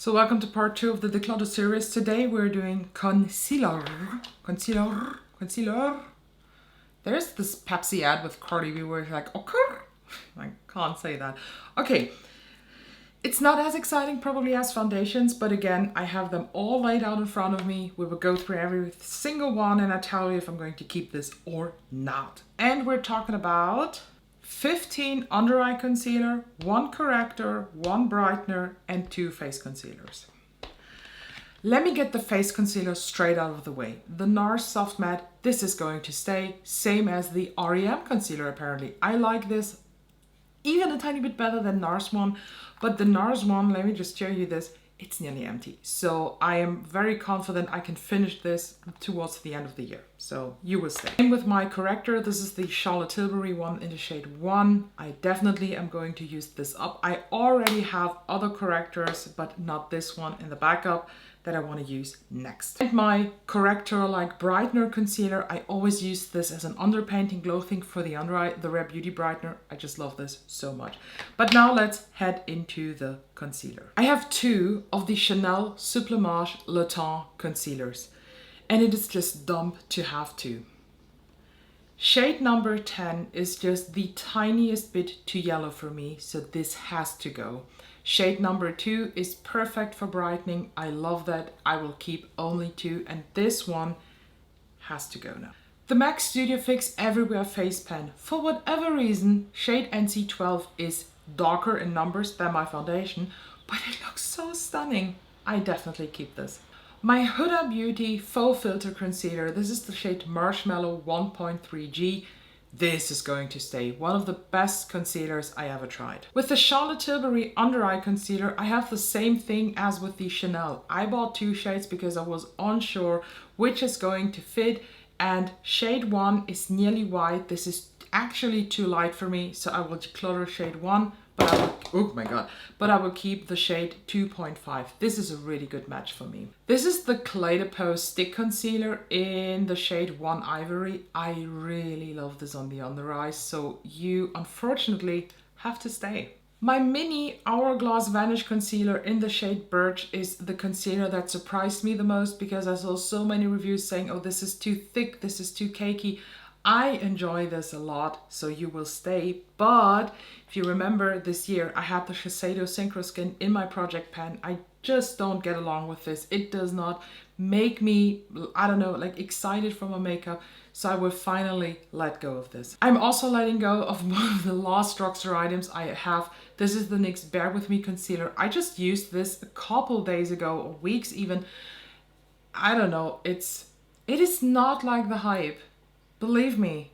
So welcome to part 2 of the Declutter series. Today we're doing concealer. There's this Pepsi ad with Cardi B where it's like, okay, I can't say that. Okay, it's not as exciting probably as foundations, but again, I have them all laid out in front of me. We will go through every single one and I tell you if I'm going to keep this or not. And we're talking about 15 under eye concealer, 1 corrector, 1 brightener, and 2 face concealers. Let me get the face concealer straight out of the way. The NARS Soft Matte, this is going to stay, same as the REM concealer apparently. I like this even a tiny bit better than NARS one, but the NARS one, let me just show you this, it's nearly empty. So I am very confident I can finish this towards the end of the year. So you will stay. And with my corrector, this is the Charlotte Tilbury one in the shade 1. I definitely am going to use this up. I already have other correctors, but not this one in the backup that I want to use next. And my corrector like brightener concealer, I always use this as an underpainting glow thing for the under eye, the Rare Beauty brightener. I just love this so much. But now let's head into the concealer. I have 2 of the Chanel Supplémage Le Temps concealers, and it is just dumb to have 2. Shade number 10 is just the tiniest bit too yellow for me, so this has to go. Shade number 2 is perfect for brightening. I love that. I will keep only 2, and this one has to go now. The MAC Studio Fix Everywhere Face Pen. For whatever reason, shade NC12 is darker in numbers than my foundation, but it looks so stunning. I definitely keep this. My Huda Beauty Faux Filter Concealer. This is the shade Marshmallow 1.3G. This is going to stay. One of the best concealers I ever tried. With the Charlotte Tilbury Under Eye Concealer, I have the same thing as with the Chanel. I bought 2 shades because I was unsure which is going to fit, and shade 1 is nearly white. This is actually too light for me, so I will declutter shade 1, but I will, oh my god, but I will keep the shade 2.5. This is a really good match for me. This is the Clé de Peau Stick Concealer in the shade 1 Ivory. I really love this on the under eyes, so you unfortunately have to stay. My mini Hourglass Vanish Concealer in the shade Birch is the concealer that surprised me the most because I saw so many reviews saying, oh, this is too thick, this is too cakey. I enjoy this a lot, so you will stay. But if you remember this year, I had the Shiseido Synchro Skin in my project pan. I just don't get along with this. It does not make me, I don't know, like excited for my makeup. So I will finally let go of this. I'm also letting go of one of the last drugstore items I have. This is the NYX Bear With Me concealer. I just used this a couple days ago, or weeks even. I don't know, it is not like the hype. Believe me,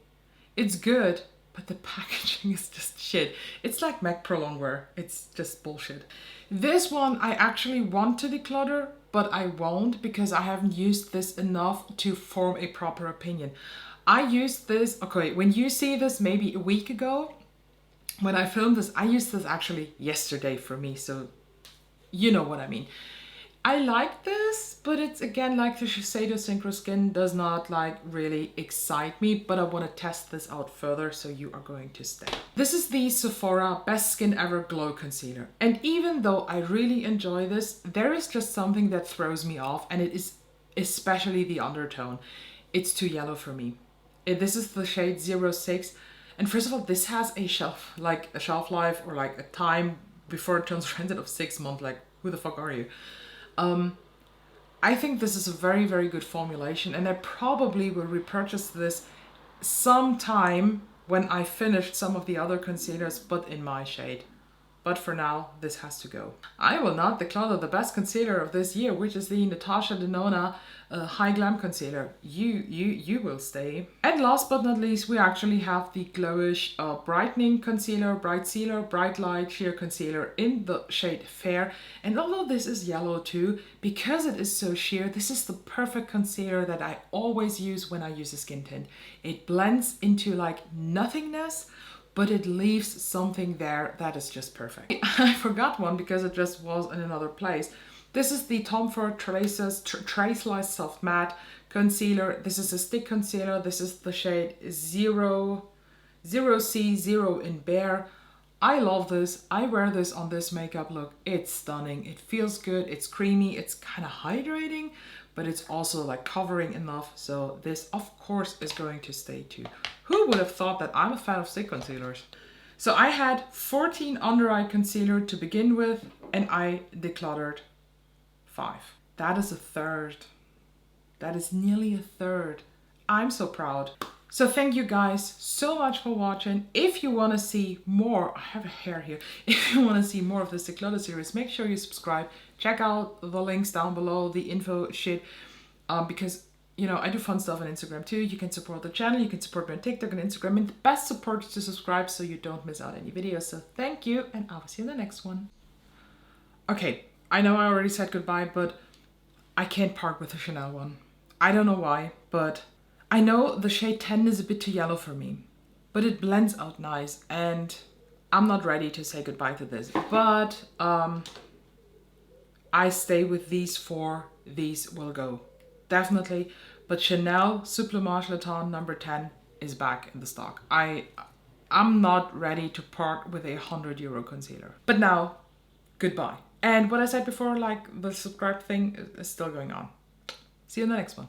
it's good, but the packaging is just shit. It's like MAC Pro Longwear. It's just bullshit. This one I actually want to declutter, but I won't because I haven't used this enough to form a proper opinion. I used this, okay, when you see this maybe a week ago, when I filmed this, I used this actually yesterday for me, so you know what I mean. I like this, but it's again like the Shiseido Synchro Skin does not like really excite me, but I want to test this out further, so you are going to stay. This is the Sephora Best Skin Ever Glow Concealer. And even though I really enjoy this, there is just something that throws me off, and it is especially the undertone. It's too yellow for me. This is the shade 06. And first of all, this has a shelf life or like a time before it turns rented of 6 months. Like, who the fuck are you? I think this is a very, very good formulation, and I probably will repurchase this sometime when I finished some of the other concealers, but in my shade. But for now, this has to go. I will not declutter the best concealer of this year, which is the Natasha Denona High Glam Concealer. You will stay. And last but not least, we actually have the Glowish Brightening Concealer, Bright Sealer, Bright Light Sheer Concealer in the shade Fair. And although this is yellow too, because it is so sheer, this is the perfect concealer that I always use when I use a skin tint. It blends into like nothingness, but it leaves something there that is just perfect. I forgot one because it just was in another place. This is the Tom Ford Traceless Soft Matte Concealer. This is a stick concealer. This is the shade 0C0 in Bare. I love this. I wear this on this makeup look. It's stunning. It feels good. It's creamy. It's kind of hydrating, but it's also like covering enough. So this, of course, is going to stay too. Who would have thought that I'm a fan of stick concealers? So I had 14 under eye concealer to begin with, and I decluttered 5. That is a third. That is nearly a third. I'm so proud. So thank you guys so much for watching. If you want to see more, I have a hair here. If you want to see more of this declutter series, make sure you subscribe. Check out the links down below, the info shit, because you know, I do fun stuff on Instagram too. You can support the channel, you can support me on TikTok and Instagram, and the best support is to subscribe so you don't miss out any videos. So thank you, and I'll see you in the next one. Okay, I know I already said goodbye, but I can't part with the Chanel one. I don't know why, but I know the shade 10 is a bit too yellow for me, but it blends out nice, and I'm not ready to say goodbye to this. But I stay with these 4. These will go. Definitely. But Chanel Supplément Le Temps number 10 is back in the stock. I'm not ready to part with a €100 concealer. But now, goodbye. And what I said before, like the subscribe thing is still going on. See you in the next one.